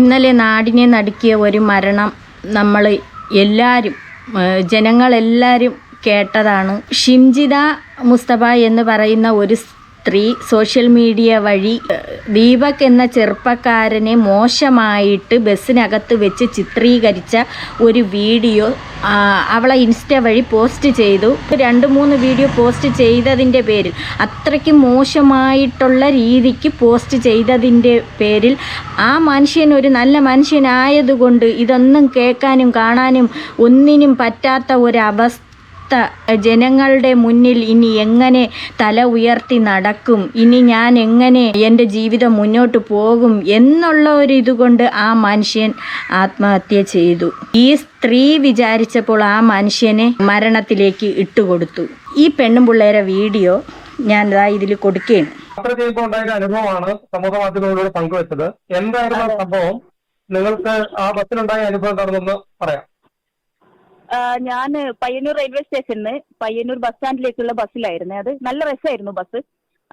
ഇന്നലെ നാടിനെ നടുക്കിയ ഒരു മരണം നമ്മൾ എല്ലാവരും ജനങ്ങളെല്ലാവരും കേട്ടതാണ്. ഷിംജിത മുസ്തഫ എന്ന് പറയുന്ന ഒരു സ്ത്രീ സോഷ്യൽ മീഡിയ വഴി ദീപക് എന്ന ചെറുപ്പക്കാരനെ മോശമായിട്ട് ബസ്സിനകത്ത് വെച്ച് ചിത്രീകരിച്ച ഒരു വീഡിയോ അവളെ ഇൻസ്റ്റ വഴി പോസ്റ്റ് ചെയ്തു. 2-3 വീഡിയോ പോസ്റ്റ് ചെയ്തതിൻ്റെ പേരിൽ, അത്രയ്ക്ക് മോശമായിട്ടുള്ള രീതിക്ക് പോസ്റ്റ് ചെയ്തതിൻ്റെ പേരിൽ ആ മനുഷ്യൻ ഒരു നല്ല മനുഷ്യനായതുകൊണ്ട് ഇതൊന്നും കേൾക്കാനും കാണാനും ഒന്നിനും പറ്റാത്ത ഒരവസ്ഥ ജനങ്ങളുടെ മുന്നിൽ ഇനി എങ്ങനെ തല ഉയർത്തി നടക്കും, ഇനി ഞാൻ എങ്ങനെ എൻ്റെ ജീവിതം മുന്നോട്ട് പോകും എന്നുള്ള ഒരു ഇതുകൊണ്ട് ആ മനുഷ്യൻ ആത്മഹത്യ ചെയ്തു. ഈ സ്ത്രീ വിചാരിച്ചപ്പോൾ ആ മനുഷ്യനെ മരണത്തിലേക്ക് ഇട്ടുകൊടുത്തു. ഈ പെണ്ണും പിള്ളേരെ വീഡിയോ ഞാൻ ഇതിൽ കൊടുക്കുകയാണ്. യാത്ര ചെയ്യുമ്പോൾ ഉണ്ടായ അനുഭവമാണ് സമൂഹ മാധ്യമങ്ങളിലൂടെ പങ്കുവെച്ചത്. എന്തായിരുന്നു സംഭവം? നിങ്ങൾക്ക് ആ ബസ്സിലുണ്ടായ അനുഭവം എന്താണെന്ന് പറയാം. ഞാൻ പയ്യന്നൂർ റെയിൽവേ സ്റ്റേഷനിൽ പയ്യന്നൂർ ബസ് സ്റ്റാൻഡിലേക്കുള്ള ബസ്സിലായിരുന്നു. അത് നല്ല രസമായിരുന്നു ബസ്.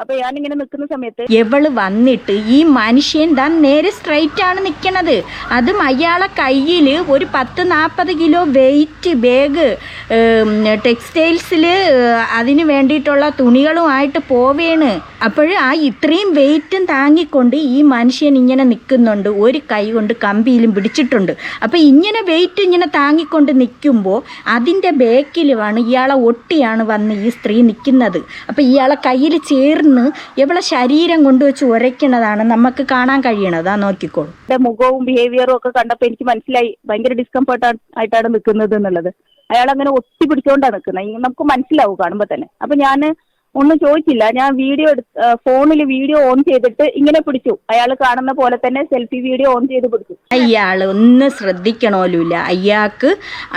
അപ്പൊ ഞാനിങ്ങനെ നിൽക്കുന്ന സമയത്ത് എവള് വന്നിട്ട് ഈ മനുഷ്യൻ നേരെ സ്ട്രൈറ്റ് ആണ് നിൽക്കണത്. അതും അയാളെ കയ്യിൽ ഒരു 10-40 കിലോ വെയിറ്റ് ബാഗ്, ടെക്സ്റ്റൈൽസിൽ അതിന് വേണ്ടിയിട്ടുള്ള തുണികളുമായിട്ട് പോവേണ്. അപ്പോൾ ആ ഇത്രയും വെയിറ്റും താങ്ങിക്കൊണ്ട് ഈ മനുഷ്യൻ ഇങ്ങനെ നിൽക്കുന്നുണ്ട്. ഒരു കൈ കൊണ്ട് കമ്പിയിലും പിടിച്ചിട്ടുണ്ട്. അപ്പോൾ ഇങ്ങനെ വെയിറ്റ് ഇങ്ങനെ താങ്ങിക്കൊണ്ട് നിൽക്കുമ്പോൾ അതിൻ്റെ ബാക്കിലുമാണ് ഇയാളെ ഒട്ടിയാണ് വന്ന് ഈ സ്ത്രീ നിൽക്കുന്നത്. അപ്പോൾ ഇയാളെ കയ്യിൽ ചേർന്ന് എവളെ ശരീരം കൊണ്ടുവച്ച് ഉരയ്ക്കണതാണ് നമുക്ക് കാണാൻ കഴിയണത്. നോക്കിക്കോളൂ. മുഖവും ബിഹേവിയറും ഒക്കെ കണ്ടപ്പോൾ എനിക്ക് മനസ്സിലായി ഭയങ്കര ഡിസ്കംഫർട്ട് ആയിട്ടാണ് നിൽക്കുന്നത് എന്നുള്ളത്. അയാൾ അങ്ങനെ ഒട്ടി പിടിച്ചുകൊണ്ടാണ് നിൽക്കുന്നത്. നമുക്ക് മനസ്സിലാവും കാണുമ്പോൾ തന്നെ. അപ്പൊ ഞാൻ ഒന്നും ചോദിച്ചില്ല. ഞാൻ ഫോണിൽ വീഡിയോ ഓൺ ചെയ്തിട്ട് ഇങ്ങനെ പിടിച്ചു. അയാൾ കാണുന്ന പോലെ തന്നെ സെൽഫി വീഡിയോ ഓൺ ചെയ്ത് പിടിച്ചു. അയാൾ ഒന്ന് ശ്രദ്ധിക്കണമല്ല.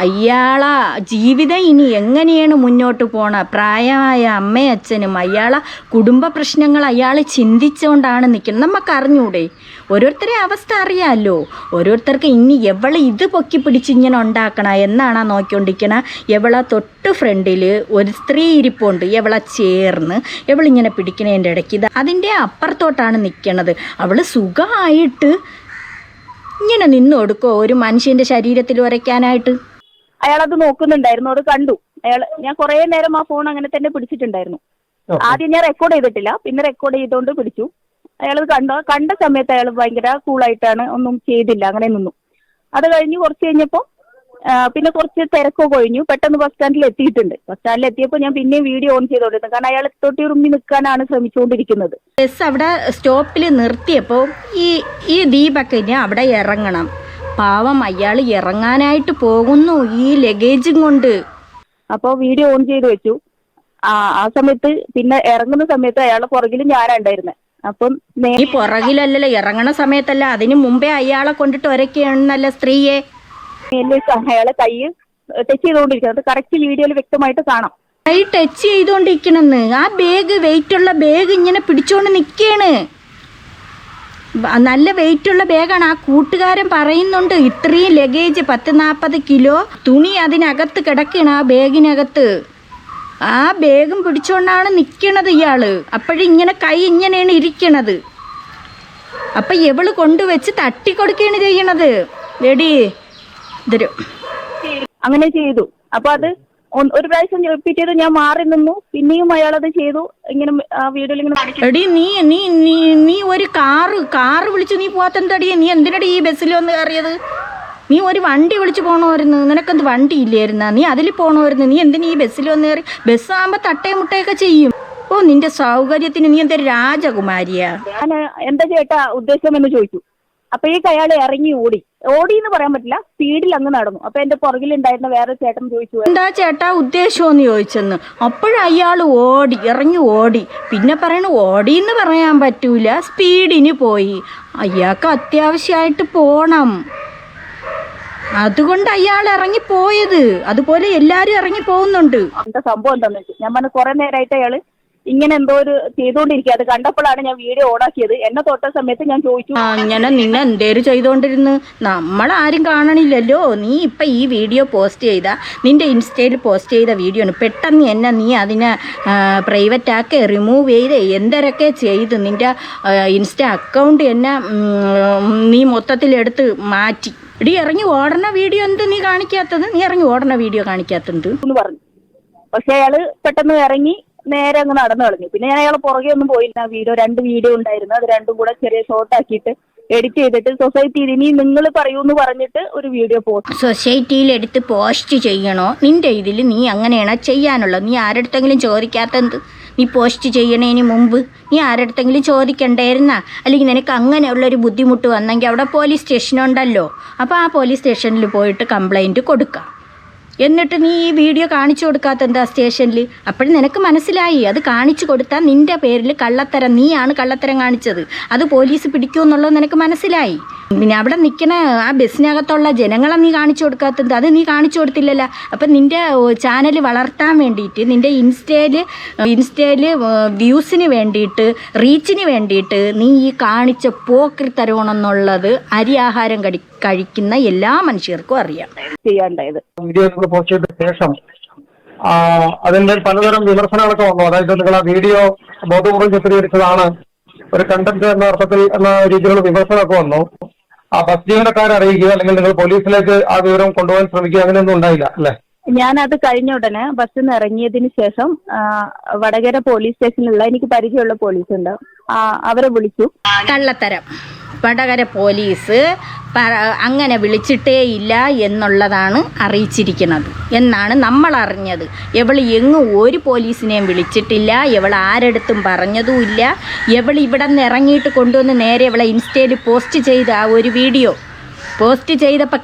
അയാളെ ജീവിതം ഇനി എങ്ങനെയാണ് മുന്നോട്ട് പോണ? പ്രായമായ അമ്മയും അച്ഛനും അയാളെ കുടുംബ പ്രശ്നങ്ങൾ അയാൾ ചിന്തിച്ചുകൊണ്ടാണ് നിൽക്കുന്നത്. നമുക്ക് അറിഞ്ഞൂടെ? ഓരോരുത്തരെ അവസ്ഥ അറിയാമല്ലോ. ഓരോരുത്തർക്ക് ഇനി എവളെ ഇത് പൊക്കി പിടിച്ച് ഇങ്ങനെ ഉണ്ടാക്കണ എന്നാണ് നോക്കിക്കൊണ്ടിരിക്കണ. എവളെ തൊട്ട് ഫ്രണ്ടിൽ ഒരു സ്ത്രീ ഇരിപ്പുണ്ട്. എവളെ ചേർന്ന് എവളിങ്ങനെ പിടിക്കണതിൻ്റെ ഇടയ്ക്ക് അതിൻ്റെ അപ്പുറത്തോട്ടാണ് നിൽക്കണത്. അവൾ സുഖമായിട്ട് ഇങ്ങനെ നിന്ന് കൊടുക്കോ ഒരു മനുഷ്യൻ്റെ ശരീരത്തിൽ ഉരയ്ക്കാനായിട്ട്? അയാളത് നോക്കുന്നുണ്ടായിരുന്നു. അത് കണ്ടു അയാൾ. ഞാൻ കുറേ നേരം ആ ഫോൺ അങ്ങനെ തന്നെ പിടിച്ചിട്ടുണ്ടായിരുന്നു. ആദ്യം ഞാൻ റെക്കോർഡ് ചെയ്തിട്ടില്ല, പിന്നെ റെക്കോർഡ് ചെയ്തുകൊണ്ട് പിടിച്ചു. അയാൾ കണ്ട സമയത്ത് അയാൾ ഭയങ്കര കൂളായിട്ടാണ്, ഒന്നും ചെയ്തില്ല, അങ്ങനെ നിന്നു. അത് കഴിഞ്ഞ് കുറച്ച് കഴിഞ്ഞപ്പോൾ പിന്നെ കുറച്ച് തിരക്കൊക്കെ കഴിഞ്ഞു. പെട്ടെന്ന് ബസ് സ്റ്റാൻഡിൽ എത്തിയിട്ടുണ്ട്. ബസ് സ്റ്റാൻഡിൽ എത്തിയപ്പോൾ ഞാൻ പിന്നെയും വീഡിയോ ഓൺ ചെയ്തോണ്ടിരുന്നു. കാരണം അയാൾ തൊട്ടി ഉറുമ്പി നിൽക്കാനാണ് ശ്രമിച്ചുകൊണ്ടിരിക്കുന്നത്. ബസ് അവിടെ സ്റ്റോപ്പിൽ നിർത്തിയപ്പോൾ ഈ ദീപക്കിന് അവിടെ ഇറങ്ങണം. പാവം അയാൾ ഇറങ്ങാനായിട്ട് പോകുന്നു ഈ ലഗേജും കൊണ്ട്. അപ്പോൾ വീഡിയോ ഓൺ ചെയ്ത് വെച്ചു. ആ സമയത്ത് പിന്നെ ഇറങ്ങുന്ന സമയത്ത് അയാളെ പുറകിൽ ഞാനുണ്ടായിരുന്നത്. അപ്പം ഈ പുറകിലല്ലല്ലോ, ഇറങ്ങണ സമയത്തല്ല, അതിന് മുമ്പേ അയാളെ കൊണ്ടിട്ട് ഒരയ്ക്കുകയാണെന്നല്ല സ്ത്രീയെ. അയാളെ കൈ ടച്ച് ചെയ്തുകൊണ്ടിരിക്കുന്നത് കറക്റ്റ് വീഡിയോയിൽ വ്യക്തമായിട്ട് കാണാം. കൈ ടച്ച് ചെയ്തുകൊണ്ടിരിക്കണെന്ന്. ആ ബാഗ്, വെയിറ്റുള്ള ബാഗ് ഇങ്ങനെ പിടിച്ചോണ്ട് നിൽക്കുകയാണ്. നല്ല വെയിറ്റുള്ള ബാഗാണ്. ആ കൂട്ടുകാരൻ പറയുന്നുണ്ട് ഇത്രയും ലഗേജ് 10-40 കിലോ തുണി അതിനകത്ത് കിടക്കണം, ആ ബാഗിനകത്ത്. ആ ബാഗും പിടിച്ചോണ്ടാണ് നിൽക്കണത് ഇയാള്. അപ്പോഴിങ്ങനെ കൈ ഇങ്ങനെയാണ് ഇരിക്കണത്. അപ്പം എവള് കൊണ്ടുവച്ച് തട്ടിക്കൊടുക്കുകയാണ് ചെയ്യണത്. എടി ഇതരും അങ്ങനെ ചെയ്തു. അപ്പൊ അത് ഒരു പ്രാവശ്യം റിപ്പീറ്റ് ചെയ്ത് ഞാൻ മാറി നിന്നു. പിന്നെയും അയാളത് ചെയ്തു. ഇങ്ങനെ ആ വീഡിയോയിൽ ഇങ്ങനെ എടി നീ ഒരു കാറ് വിളിച്ചു നീ പോകാത്തെന്തടി? നീ എന്തിനടി ഈ ബസ്സിൽ വന്ന് കയറിയത്? നീ ഒരു വണ്ടി വിളിച്ച് പോകണമായിരുന്നു. നിനക്കെന്ത് വണ്ടി ഇല്ലായിരുന്ന? നീ അതിൽ പോകണമായിരുന്നു. നീ എന്തിനു ഈ ബസ്സിൽ വന്ന് കയറി? ബസ്സാകുമ്പോൾ തട്ടയും മുട്ടയൊക്കെ ചെയ്യും. ഓ, നിന്റെ സൗകര്യത്തിന് നീ എന്തൊരു രാജകുമാരിയാ? ഞാൻ എന്താ ചേട്ടാ ഉദ്ദേശം എന്ന് ചോദിച്ചു. അപ്പൊ ഈ അയാൾ ഇറങ്ങി ഓടി എന്ന് പറയാൻ പറ്റില്ല, സ്പീഡിൽ അങ്ങ് നടന്നു. അപ്പൊ എന്റെ പുറകിലുണ്ടായിരുന്ന വേറെ ചേട്ടൻ ചോദിച്ചു എന്താ ചേട്ടാ ഉദ്ദേശമെന്ന് ചോദിച്ചെന്ന്. അപ്പോഴയാൾ ഇറങ്ങി ഓടി. പിന്നെ പറയണ ഓടി എന്ന് പറയാൻ പറ്റൂല, സ്പീഡിന് പോയി. അയാൾക്ക് അത്യാവശ്യമായിട്ട് പോണം, അതുകൊണ്ട് അയാൾ ഇറങ്ങിപ്പോയത്. അതുപോലെ എല്ലാരും ഇറങ്ങി പോകുന്നുണ്ട്. എന്താ സംഭവം എന്താന്ന് വെച്ചു. ഞാൻ പറഞ്ഞു കുറെ നേരമായിട്ട് അയാള് ഇങ്ങനെ എന്തോ ഒരു ചെയ്തുകൊണ്ടിരിക്കുക. അത് കണ്ടപ്പോഴാണ് ഞാൻ വീഡിയോ ഓണാക്കിയത്. എന്നെ തൊട്ട സമയത്ത് ഞാൻ ചോദിച്ചു, അങ്ങനെ നിന്നെ എന്തേലും ചെയ്തോണ്ടിരുന്ന് നമ്മളാരും കാണണില്ലല്ലോ. നീ ഇപ്പം ഈ വീഡിയോ പോസ്റ്റ് ചെയ്ത നിന്റെ ഇൻസ്റ്റയിൽ പോസ്റ്റ് ചെയ്ത വീഡിയോ ആണ്. പെട്ടെന്ന് എന്നെ നീ അതിനെ പ്രൈവറ്റ് ആക്കി റിമൂവ് ചെയ്ത് എന്തരൊക്കെ ചെയ്ത് നിന്റെ ഇൻസ്റ്റ അക്കൗണ്ട് എന്നെ നീ മൊത്തത്തിലെടുത്ത് മാറ്റി. ഇടി ഇറങ്ങി ഓടണ വീഡിയോ എന്ത് നീ കാണിക്കാത്തത്? നീ ഇറങ്ങി ഓടണ വീഡിയോ കാണിക്കാത്തത് എന്ന് പറഞ്ഞു. പക്ഷെ അയാള് പെട്ടെന്ന് ഇറങ്ങി നേരെ അങ്ങ് നടന്നു കളഞ്ഞു. പിന്നെ ഞാൻ അയാളെ പുറകെ ഒന്നും പോയില്ല. രണ്ട് വീഡിയോ ഉണ്ടായിരുന്നു. അത് രണ്ടും കൂടെ ചെറിയ ഷോർട്ട് ആക്കിയിട്ട് എഡിറ്റ് ചെയ്തിട്ട് സൊസൈറ്റിയിൽ ഇനി നിങ്ങൾ പറയൂന്ന് പറഞ്ഞിട്ട് ഒരു വീഡിയോ പോസ്റ്റ്. സൊസൈറ്റിയിൽ എടുത്ത് പോസ്റ്റ് ചെയ്യണോ? നിന്റെ ഇതിൽ നീ അങ്ങനെയാണോ ചെയ്യാനുള്ളത്? നീ ആരടുത്തെങ്കിലും ചോദിക്കാത്തത്? നീ പോസ്റ്റ് ചെയ്യണതിന് മുമ്പ് നീ ആരടുത്തെങ്കിലും ചോദിക്കണ്ടായിരുന്ന? അല്ലെങ്കിൽ നിനക്ക് അങ്ങനെയുള്ളൊരു ബുദ്ധിമുട്ട് വന്നെങ്കിൽ അവിടെ പോലീസ് സ്റ്റേഷനുണ്ടല്ലോ. അപ്പോൾ ആ പോലീസ് സ്റ്റേഷനിൽ പോയിട്ട് കംപ്ലൈൻറ്റ് കൊടുക്കാം. എന്നിട്ട് നീ ഈ വീഡിയോ കാണിച്ചു കൊടുക്കാത്ത എന്താ സ്റ്റേഷനിൽ? അപ്പോഴും നിനക്ക് മനസ്സിലായി അത് കാണിച്ചു കൊടുത്താൽ നിൻ്റെ പേരിൽ കള്ളത്തരം, നീയാണ് കള്ളത്തരം കാണിച്ചത്, അത് പോലീസ് പിടിക്കുമെന്നുള്ളത് നിനക്ക് മനസ്സിലായി. പിന്നെ അവിടെ നിൽക്കുന്ന ആ ബസ്സിനകത്തുള്ള ജനങ്ങളെ നീ കാണിച്ചു കൊടുക്കാത്തത് അത് നീ കാണിച്ചു കൊടുത്തില്ലല്ലോ. അപ്പം നിൻ്റെ ചാനൽ വളർത്താൻ വേണ്ടിയിട്ട് നിൻ്റെ ഇൻസ്റ്റയിൽ വ്യൂസിന് വേണ്ടിയിട്ട് റീച്ചിന് വേണ്ടിയിട്ട് നീ ഈ കാണിച്ച പോക്രിത്തരമാണെന്നുള്ളത് അരിയാഹാരം കഴിക്കുന്ന എല്ലാ മനുഷ്യർക്കും അറിയാം. ചെയ്യാണ്ടായത് വീഡിയോ നിങ്ങൾ പോസ്റ്റ് ചെയ്ത ശേഷം അതിന്റെ പലതരം വിമർശനങ്ങളൊക്കെ വന്നു. അതായത് നിങ്ങൾ ആ വീഡിയോ ബോധപൂർവ്വം ചിത്രീകരിച്ചതാണ്, ഒരു കണ്ടന്റ് എന്ന അർത്ഥത്തിൽ എന്ന രീതിയിലുള്ള വിമർശനമൊക്കെ വന്നു. ആ ബസ് ജീവനക്കാരെ അറിയിക്കുക അല്ലെങ്കിൽ നിങ്ങൾ പോലീസിലേക്ക് ആ വിവരം കൊണ്ടുപോകാൻ ശ്രമിക്കുക, അങ്ങനെയൊന്നും ഉണ്ടായില്ല അല്ലേ? ഞാനത് കഴിഞ്ഞ ഉടനെ ബസ്സിൽ നിന്ന് ഇറങ്ങിയതിന് ശേഷം വടകര പോലീസ് സ്റ്റേഷനിലുള്ള എനിക്ക് പരിചയമുള്ള പോലീസ് ഉണ്ട്, അവരെ വിളിച്ചു. കള്ളത്തരം വടകര പോലീസ് അങ്ങനെ വിളിച്ചിട്ടേ ഇല്ല എന്നുള്ളതാണ് അറിയിച്ചിരിക്കുന്നത് എന്നാണ് നമ്മൾ അറിഞ്ഞത്. ഇവൾ എങ്ങും ഒരു പോലീസിനെയും വിളിച്ചിട്ടില്ല, ഇവൾ ആരെടുത്തും പറഞ്ഞതുമില്ല. ഇവൾ ഇവിടെ നിന്ന് ഇറങ്ങിയിട്ട് കൊണ്ടുവന്ന് നേരെ ഇവളെ ഇൻസ്റ്റയിൽ പോസ്റ്റ് ചെയ്ത ആ ഒരു വീഡിയോ പോസ്റ്റ് ചെയ്തപ്പോൾ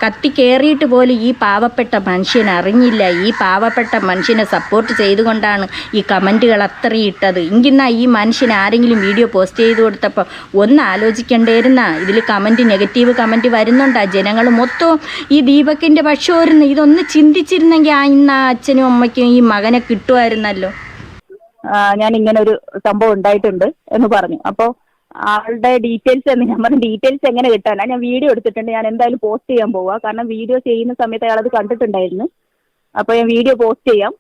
കത്തി കയറിയിട്ട് പോലും ഈ പാവപ്പെട്ട മനുഷ്യൻ അറിഞ്ഞില്ല. ഈ പാവപ്പെട്ട മനുഷ്യനെ സപ്പോർട്ട് ചെയ്തുകൊണ്ടാണ് ഈ കമൻറ്റുകൾ അത്രയും ഇട്ടത്. എങ്കിന്നാ ഈ മനുഷ്യൻ ആരെങ്കിലും വീഡിയോ പോസ്റ്റ് ചെയ്ത് കൊടുത്തപ്പോൾ ഒന്ന് ആലോചിക്കേണ്ടിയിരുന്ന. ഇതിൽ നെഗറ്റീവ് കമൻറ്റ് വരുന്നുണ്ടാ. ജനങ്ങൾ മൊത്തം ഈ ദീപക്കിൻ്റെ പക്ഷമായിരുന്നു. ഇതൊന്ന് ചിന്തിച്ചിരുന്നെങ്കിൽ ഇന്ന് അച്ഛനും അമ്മയ്ക്കും ഈ മകനെ കിട്ടുമായിരുന്നല്ലോ. ഞാൻ ഇങ്ങനെ ഒരു സംഭവം ഉണ്ടായിട്ടുണ്ട് എന്ന് പറഞ്ഞു. അപ്പോൾ ആളുടെ ഡീറ്റെയിൽസ് ഞാൻ പറഞ്ഞു, ഡീറ്റെയിൽസ് എങ്ങനെ കിട്ടാനാ? ഞാൻ വീഡിയോ എടുത്തിട്ടുണ്ട്, ഞാൻ എന്തായാലും പോസ്റ്റ് ചെയ്യാൻ പോവാ. കാരണം വീഡിയോ ചെയ്യുന്ന സമയത്ത് അയാളത് കണ്ടിട്ടുണ്ടായിരുന്നു. അപ്പോൾ ഞാൻ വീഡിയോ പോസ്റ്റ് ചെയ്യാം.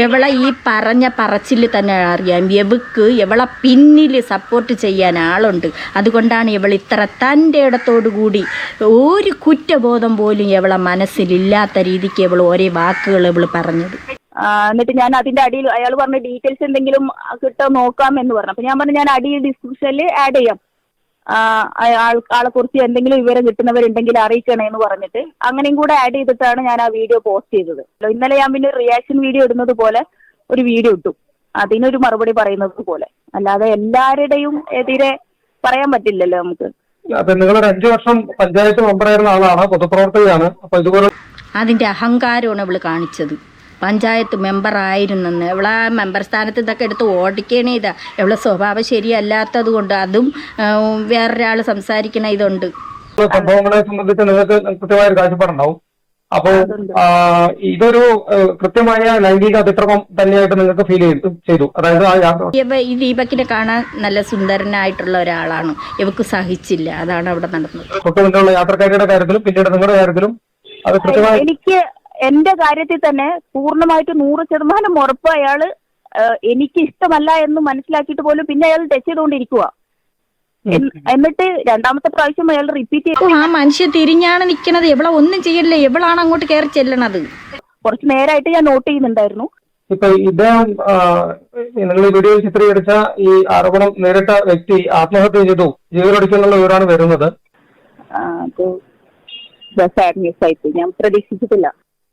എവളെ ഈ പറഞ്ഞ പറച്ചിൽ തന്നെ അറിയാം. എവളെ പിന്നിൽ സപ്പോർട്ട് ചെയ്യാൻ ആളുണ്ട്. അതുകൊണ്ടാണ് ഇവൾ ഇത്ര തൻ്റെ ഇടത്തോടു കൂടി ഒരു കുറ്റബോധം പോലും ഇവളെ മനസ്സിലില്ലാത്ത രീതിക്ക് ഇവൾ ഓരോ വാക്കുകൾ ഇവൾ പറഞ്ഞത്. എന്നിട്ട് ഞാൻ അതിന്റെ അടിയിൽ അയാൾ പറഞ്ഞ ഡീറ്റെയിൽസ് എന്തെങ്കിലും കിട്ടോ നോക്കാം എന്ന് പറഞ്ഞു. അപ്പൊ ഞാൻ പറഞ്ഞു ഞാൻ അടിയിൽ ഡിസ്ക്രിപ്ഷനിൽ ആഡ് ചെയ്യാം, ആളെ കുറിച്ച് എന്തെങ്കിലും വിവരം കിട്ടുന്നവരുണ്ടെങ്കിൽ അറിയിക്കണേ എന്ന് പറഞ്ഞിട്ട് അങ്ങനെയും കൂടെ ആഡ് ചെയ്തിട്ടാണ് ഞാൻ ആ വീഡിയോ പോസ്റ്റ് ചെയ്തത്. ഇന്നലെ ഞാൻ പിന്നെ റിയാക്ഷൻ വീഡിയോ ഇടുന്നത് പോലെ ഒരു വീഡിയോ ഇട്ടു, അതിനൊരു മറുപടി പറയുന്നത് പോലെ. അല്ലാതെ എല്ലാവരുടെയും എതിരെ പറയാൻ പറ്റില്ലല്ലോ നമുക്ക്. നിങ്ങളൊരു 5 വർഷം പഞ്ചായത്ത് മെമ്പറായിരുന്ന ആളാണ്, പൊതുപ്രവർത്തകയാണ്. അപ്പൊ ഇതുപോലെ അതിന്റെ അഹങ്കാരമാണ് ഇവള് കാണിച്ചത്. പഞ്ചായത്ത് മെമ്പറായിരുന്നെന്ന് ഇവളെ മെമ്പർ സ്ഥാനത്ത് ഇതൊക്കെ എടുത്ത് ഓടിക്കണേ. ഇവളെ സ്വഭാവം ശരിയല്ലാത്തത് കൊണ്ട് അതും വേറൊരാൾ സംസാരിക്കണ ഇതുണ്ട്. സംഭവങ്ങളെ സംബന്ധിച്ച് നിങ്ങൾക്ക് കൃത്യമായ ഒരു കാഴ്ചപ്പാടുണ്ടാവും. അപ്പോൾ ഇതൊരു കൃത്യമായ ലൈംഗിക അതിക്രമം തന്നെയായിട്ട് നിങ്ങൾക്ക് ഫീൽ ചെയ്തു. അതായത് ഈ ദീപക്കിനെ കാണാൻ നല്ല സുന്ദരനായിട്ടുള്ള ഒരാളാണ്, ഇവക്ക് സഹിച്ചില്ല, അതാണ് അവിടെ നടന്നത്. തൊട്ട് മുന്നുള്ള യാത്രക്കാരുടെ കാര്യത്തിലും പിന്നീട് നിങ്ങളുടെ കാര്യത്തിലും അത് കൃത്യമായി എനിക്ക് എന്റെ കാര്യത്തിൽ തന്നെ പൂർണ്ണമായിട്ട് 100% ഉറപ്പ് അയാള് എനിക്ക് ഇഷ്ടമല്ല എന്ന് മനസ്സിലാക്കിയിട്ട് പോലും പിന്നെ അയാൾ ടച്ച് ചെയ്തുകൊണ്ടിരിക്കുക. എന്നിട്ട് രണ്ടാമത്തെ പ്രാവശ്യം അയാൾ റിപ്പീറ്റ് ചെയ്തു. ആ മനുഷ്യൻ തിരിഞ്ഞാണ് നിൽക്കുന്നത്, എവളെ ഒന്നും ചെയ്യല്ലേ, എവളാണ് അങ്ങോട്ട് കയറി ചെല്ലണത്. കുറച്ച് നേരമായിട്ട് ഞാൻ നോട്ട് ചെയ്യുന്നുണ്ടായിരുന്നു. ഇപ്പൊ ഇദ്ദേഹം നിങ്ങൾ ഈ വീഡിയോയിൽ ചിത്രീകരിച്ച ഈ ആരോപണം നേരിട്ട വ്യക്തി ആത്മഹത്യ ചെയ്തു, ജീവനൊടുക്കിയെന്നുള്ള വിവരമാണ് വരുന്നത്.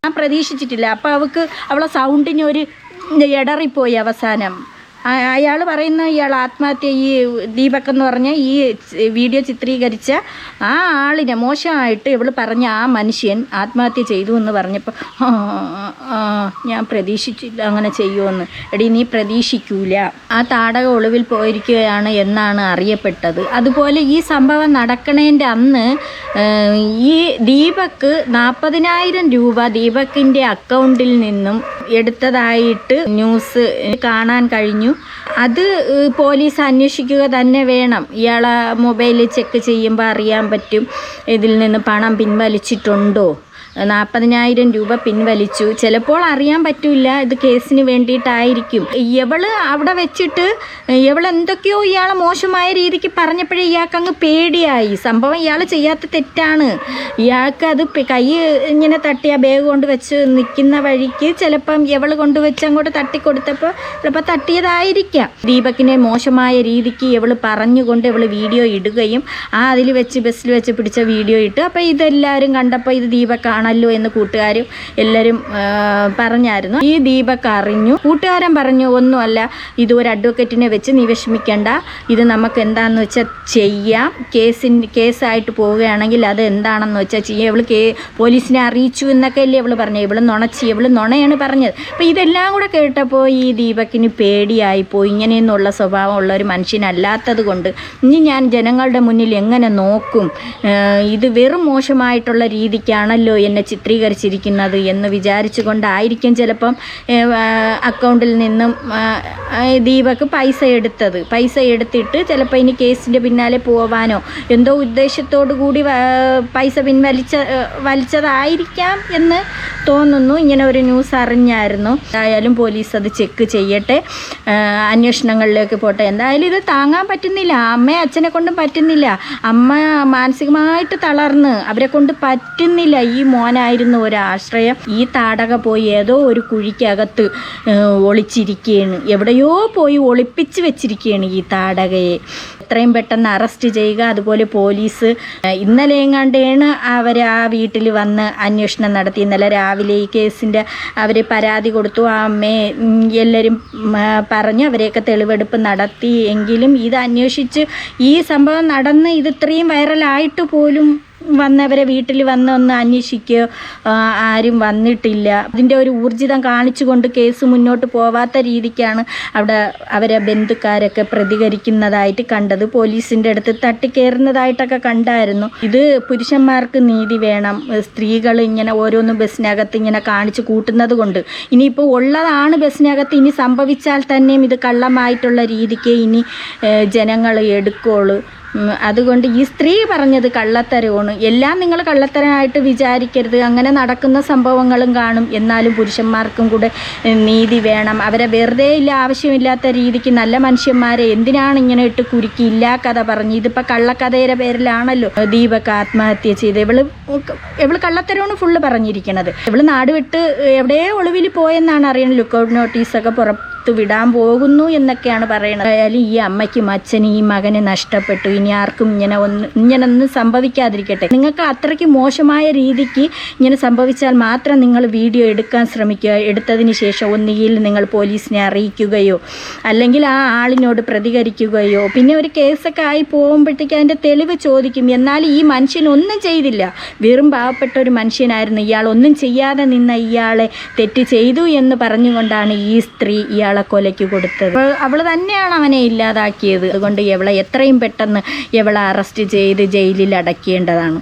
ഞാൻ പ്രതീക്ഷിച്ചിട്ടില്ല. അപ്പൊ അവളെ സൗണ്ടിന് ഒരു ഇടറിപ്പോയി അവസാനം. അയാൾ പറയുന്ന ഇയാൾ ആത്മഹത്യ ഈ ദീപക് എന്ന് പറഞ്ഞ ഈ വീഡിയോ ചിത്രീകരിച്ച ആ ആളിനെ മോശമായിട്ട് ഇവൾ പറഞ്ഞ ആ മനുഷ്യൻ ആത്മഹത്യ ചെയ്തു എന്ന് പറഞ്ഞപ്പോൾ ഞാൻ പ്രതീക്ഷിച്ചില്ല അങ്ങനെ ചെയ്യുമെന്ന്. എടി നീ പ്രതീക്ഷിക്കൂല. ആ താടക ഒളിവിൽ പോയിരിക്കുകയാണ് എന്നാണ് അറിയപ്പെട്ടത്. അതുപോലെ ഈ സംഭവം നടക്കണേൻ്റെ അന്ന് ഈ ദീപക് 40,000 രൂപ ദീപകിൻ്റെ അക്കൗണ്ടിൽ നിന്നും എടുത്തതായിട്ട് ന്യൂസ് കാണാൻ കഴിഞ്ഞു. അത് പോലീസ് അന്വേഷിക്കുക തന്നെ വേണം. ഇയാളെ മൊബൈൽ ചെക്ക് ചെയ്യുമ്പോൾ അറിയാൻ പറ്റും ഇതിൽ നിന്ന് പണം പിൻവലിച്ചിട്ടുണ്ടോ. 40,000 രൂപ പിൻവലിച്ചു. ചിലപ്പോൾ അറിയാൻ പറ്റില്ല, ഇത് കേസിന് വേണ്ടിയിട്ടായിരിക്കും. ഇവള് അവിടെ വെച്ചിട്ട് എന്തൊക്കെയോ ഇയാളെ മോശമായ രീതിക്ക് പറഞ്ഞപ്പോഴേ ഇയാൾക്ക് അങ്ങ് പേടിയായി. സംഭവം ഇയാൾ ചെയ്യാത്ത തെറ്റാണ്. ഇയാൾക്ക് അത് കൈ ഇങ്ങനെ തട്ടി ആ ബാഗ് കൊണ്ട് വെച്ച് നിൽക്കുന്ന വഴിക്ക് ചിലപ്പം ഇവള് കൊണ്ടുവച്ച് അങ്ങോട്ട് തട്ടിക്കൊടുത്തപ്പോൾ ചിലപ്പോൾ തട്ടിയതായിരിക്കാം. ദീപകിനെ മോശമായ രീതിക്ക് ഇവള് പറഞ്ഞുകൊണ്ട് ഇവള് വീഡിയോ ഇടുകയും അതിൽ വെച്ച് ബസ്സിൽ വെച്ച് പിടിച്ച വീഡിയോ ഇട്ട് അപ്പോൾ ഇതെല്ലാവരും കണ്ടപ്പോൾ ഇത് ദീപക്കാണ് ല്ലോ എന്ന് കൂട്ടുകാരും എല്ലാവരും പറഞ്ഞായിരുന്നു. ഈ ദീപക് അറിഞ്ഞു. കൂട്ടുകാരൻ പറഞ്ഞു ഒന്നുമല്ല, ഇത് ഒരു അഡ്വക്കേറ്റിനെ വെച്ച് നീ വിഷമിക്കേണ്ട, ഇത് നമുക്ക് എന്താണെന്ന് വെച്ചാൽ ചെയ്യാം, കേസായിട്ട് പോവുകയാണെങ്കിൽ അത് എന്താണെന്ന് വെച്ചാൽ ചെയ്യാം. ഇവള് പോലീസിനെ അറിയിച്ചു എന്നൊക്കെ അല്ലേ ഇവള് പറഞ്ഞു. ഇവള് നുണയാണ് പറഞ്ഞത്. അപ്പോൾ ഇതെല്ലാം കൂടെ കേട്ടപ്പോൾ ഈ ദീപക്കിന് പേടിയായിപ്പോയി. ഇങ്ങനെയൊന്നുള്ള സ്വഭാവമുള്ള ഒരു മനുഷ്യനല്ലാത്തത് കൊണ്ട് ഇനി ഞാൻ ജനങ്ങളുടെ മുന്നിൽ എങ്ങനെ നോക്കും, ഇത് വെറും മോശമായിട്ടുള്ള രീതിക്കാണല്ലോ എന്നെ ചിത്രീകരിച്ചിരിക്കുന്നത് എന്ന് വിചാരിച്ചു കൊണ്ടായിരിക്കും ചിലപ്പം അക്കൗണ്ടിൽ നിന്നും ദീപക് പൈസ എടുത്തിട്ട് ചിലപ്പോൾ ഇനി കേസിൻ്റെ പിന്നാലെ പോവാനോ എന്തോ ഉദ്ദേശത്തോടു കൂടി പൈസ വലിച്ചതായിരിക്കാം എന്ന് തോന്നുന്നു. ഇങ്ങനെ ഒരു ന്യൂസ് അറിഞ്ഞായിരുന്നു. എന്തായാലും പോലീസ് അത് ചെക്ക് ചെയ്യട്ടെ, അന്വേഷണങ്ങളിലേക്ക് പോട്ടെ. എന്തായാലും ഇത് താങ്ങാൻ പറ്റുന്നില്ല, അമ്മയും അച്ഛനെ കൊണ്ടും പറ്റുന്നില്ല. അമ്മ മാനസികമായിട്ട് തളർന്ന് അവരെ കൊണ്ട് പറ്റുന്നില്ല. ഈ മോനായിരുന്നു ഒരാശ്രയം. ഈ താടക പോയി ഏതോ ഒരു കുഴിക്കകത്ത് ഒളിച്ചിരിക്കുകയാണ്, എവിടെയോ പോയി ഒളിപ്പിച്ച് വെച്ചിരിക്കുകയാണ് ഈ താടകയെ. എത്രയും പെട്ടെന്ന് അറസ്റ്റ് ചെയ്യുക. അതുപോലെ പോലീസ് ഇന്നലെ എങ്ങാണ്ടാണ് അവർ ആ വീട്ടിൽ വന്ന് അന്വേഷണം നടത്തി. ഇന്നലെ രാവിലെ ഈ കേസിൻ്റെ അവർ പരാതി കൊടുത്തു. ആ അമ്മയെ എല്ലാവരും പറഞ്ഞ് അവരെയൊക്കെ തെളിവെടുപ്പ് നടത്തി. എങ്കിലും ഇത് അന്വേഷിച്ച് ഈ സംഭവം നടന്ന് ഇത് ഇത്രയും വൈറലായിട്ട് പോലും വന്നവരെ വീട്ടിൽ വന്ന് ഒന്ന് അന്വേഷിക്കുകയോ ആരും വന്നിട്ടില്ല. അതിൻ്റെ ഒരു ഊർജിതം കാണിച്ചുകൊണ്ട് കേസ് മുന്നോട്ട് പോവാത്ത രീതിക്കാണ് അവിടെ അവരെ ബന്ധുക്കാരൊക്കെ പ്രതികരിക്കുന്നതായിട്ട് കണ്ടത്. പോലീസിൻ്റെ അടുത്ത് തട്ടിക്കയറുന്നതായിട്ടൊക്കെ കണ്ടായിരുന്നു. ഇത് പുരുഷന്മാർക്ക് നീതി വേണം. സ്ത്രീകൾ ഇങ്ങനെ ഓരോന്ന് ബസ്സിനകത്ത് ഇങ്ങനെ കാണിച്ച് കൂട്ടുന്നത് കൊണ്ട് ഇനിയിപ്പോൾ ഉള്ളതാണ് ബസ്സിനകത്ത്, ഇനി സംഭവിച്ചാൽ തന്നെയും ഇത് കള്ളമായിട്ടുള്ള രീതിക്ക് ഇനി ജനങ്ങൾ എടുക്കുള്ളൂ. അതുകൊണ്ട് ഈ സ്ത്രീ പറഞ്ഞത് കള്ളത്തരമാണ്. എല്ലാം നിങ്ങൾ കള്ളത്തരമായിട്ട് വിചാരിക്കരുത്. അങ്ങനെ നടക്കുന്ന സംഭവങ്ങളും കാണും. എന്നാലും പുരുഷന്മാർക്കും കൂടെ നീതി വേണം. അവരെ വെറുതെ ആവശ്യമില്ലാത്ത രീതിക്ക് നല്ല മനുഷ്യന്മാരെ എന്തിനാണ് ഇങ്ങനെ ഇട്ട് കുരുക്കി ഇല്ലാ കഥ പറഞ്ഞ്. ഇതിപ്പോൾ കള്ളക്കഥയുടെ പേരിലാണല്ലോ ദീപക് ആത്മഹത്യ ചെയ്ത്. ഇവള് കള്ളത്തരമാണ് ഫുള്ള് പറഞ്ഞിരിക്കണത്. ഇവള് നാട് വിട്ട് എവിടെയോ ഒളിവിൽ പോയെന്നാണ് അറിയുന്നത്. ലുക്കൗട്ട് നോട്ടീസൊക്കെ പുറത്ത് വിടാൻ പോകുന്നു എന്നൊക്കെയാണ് പറയുന്നത്. ആയാലും ഈ അമ്മയ്ക്കും അച്ഛനും ഈ മകനെ നഷ്ടപ്പെട്ടു. ഇനി ആർക്കും ഇങ്ങനൊന്നും സംഭവിക്കാതിരിക്കട്ടെ. നിങ്ങൾക്ക് അത്രയ്ക്ക് മോശമായ രീതിക്ക് ഇങ്ങനെ സംഭവിച്ചാൽ മാത്രം നിങ്ങൾ വീഡിയോ എടുക്കാൻ ശ്രമിക്കുക. എടുത്തതിന് ശേഷം ഒന്നുകിൽ നിങ്ങൾ പോലീസിനെ അറിയിക്കുകയോ അല്ലെങ്കിൽ ആ ആളിനോട് പ്രതികരിക്കുകയോ. പിന്നെ ഒരു കേസൊക്കെ ആയി പോകുമ്പോഴത്തേക്ക് അതിൻ്റെ തെളിവ് ചോദിക്കും. എന്നാൽ ഈ മനുഷ്യനൊന്നും ചെയ്തില്ല, വെറും പാവപ്പെട്ട ഒരു മനുഷ്യനായിരുന്നു. ഇയാൾ ഒന്നും ചെയ്യാതെ നിന്ന ഇയാളെ തെറ്റ് ചെയ്തു എന്ന് പറഞ്ഞുകൊണ്ടാണ് ഈ സ്ത്രീ ഇയാളെ കൊലയ്ക്ക് കൊടുത്തത്. അവൾ തന്നെയാണ് അവനെ ഇല്ലാതാക്കിയത്. അതുകൊണ്ട് ഇവളെ എത്രയും പെട്ടെന്ന് ഇവളെ അറസ്റ്റ് ചെയ്ത് ജയിലിൽ അടയ്ക്കേണ്ടതാണ്.